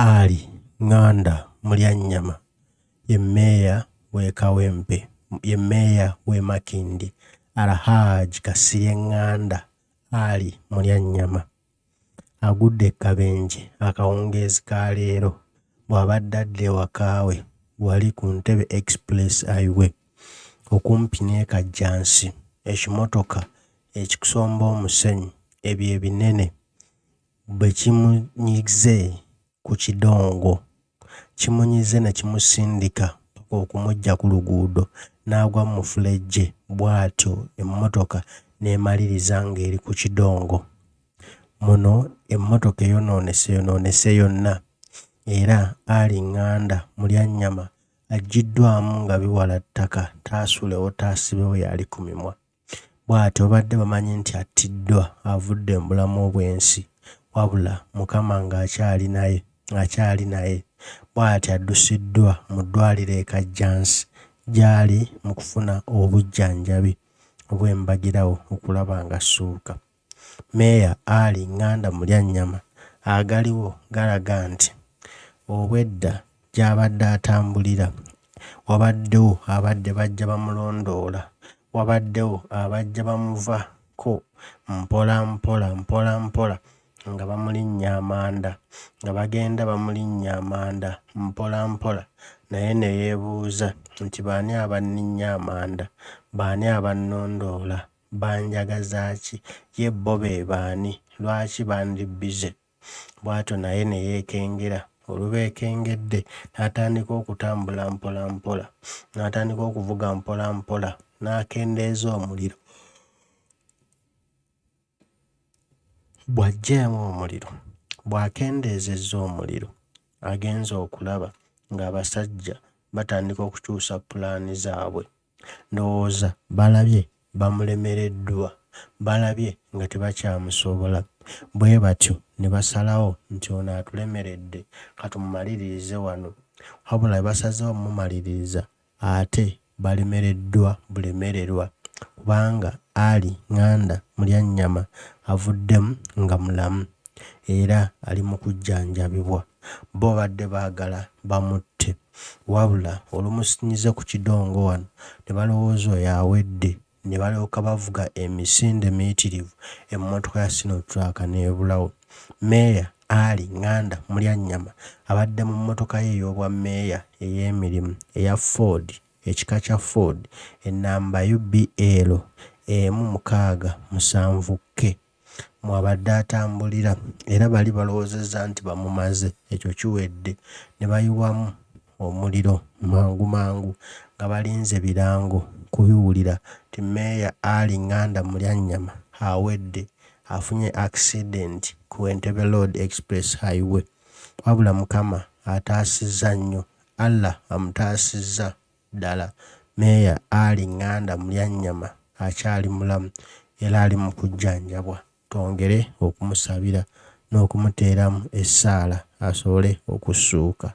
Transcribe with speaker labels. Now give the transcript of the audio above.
Speaker 1: Ali Nganda Mulyanyama ye Meya w'e Kawempe, ye Meya w'e Makindi, Alhaji Kasirye Nganda Ali Mulyanyama agudde ekkabenje akawungeezi ka leero bw'abadde adda ewaka we wali ku Entebe Express Highway okumpi n'e Kajjansi. Ekimotoka ekikusomba omusenyu ebyo ebinene bwe kimunyize ku kidongo, kimunyize ne kimusindika paka okumujja ku luguudo n'agwa mu fulejje, bw'atyo emmotoka n'emaliriza ng'eri ku kidongo. Muno emmotoka eyonoonese yonna, era Ali Nganda Mulyanyama aggiddwamu nga biwala ttaka, taasulewo taasibewo yali ku mimwa. Bw'atyo badde bamanyi nti attiddwa avudde mu bulamu obw'ensi, wabula Mukama ng'akyali naye. Bw'atyo addusiddwa mu ddwaliro e Kajjansi gy'ali mu kufuna obujjanjabi obw'embagirawo okulaba nga assuuka. Meya Ali Nganda Mulyanyama agaliwo galaga nti obwedda gy'abadde atambulira wabaddewo abadde bajja bamulondoola, wabaddewo abajja bamuvako mpola nga bamulinnya amanda, nga bagenda bamulinnya amanda mpola, naye ne yeebuuza nti baani abanninnya amanda, baani abannondoola, banjagaza ki, ye bo be baani, lwaki bandi bbize? Bw'atyo naye ne yeekengera. Olubeekengedde n'atandika okutambula mpola, n'atandika okuvuga mpola, n'akendeeza omuliro. Bw'akendeezezza omuliro agenza okulaba ng'abasajja batandika okukyusa pulaani zaabwe. Ndowooza balabye bamulemereddwa, balabye nga tebakyamusobola, bwe batyo ne basalawo nti ono atulemeredde katumumaliririze wano. Wabula bwe basazeewo mumumaliririza ate balemereddwa bulemererwa, kubanga Ali Nganda Mulyanyama avuddemu nga mulamu era ali mu kujjanjabibwa. Bo badde baagala bamutte, wabula olumusinyize ku kidongo wano ne balowooza oyo awedde, ne balyoka bavuga emisinde miyitirivu, emmotoka ya Sinotrak n'ebulawo. Meya Ali Nganda Mulyanyama abadde mu mmotoka ye ey'obwammeeya ey'emirimu eya Ford, ekika kya Ford, ennamba UBL 1670K mw'abadde atambulira, era bali balowoozezza nti bamumaze, ekyo kiwedde, ne bayiwamu omuliro mangu nga balinze birango kubiwulira nti Meya Ali Nganda Mulyanyama awedde, afunye accident ku Entebe Road Express Highway. Wabula Mukama ataasizza nnyo, Allah amutaasizza ddala. Meya Ali Nganda Mulyanyama akyali mulamu era ali mu kujjanjabwa. Twongere okumusabira n'okumuteeramu essaala asobole okussuuka.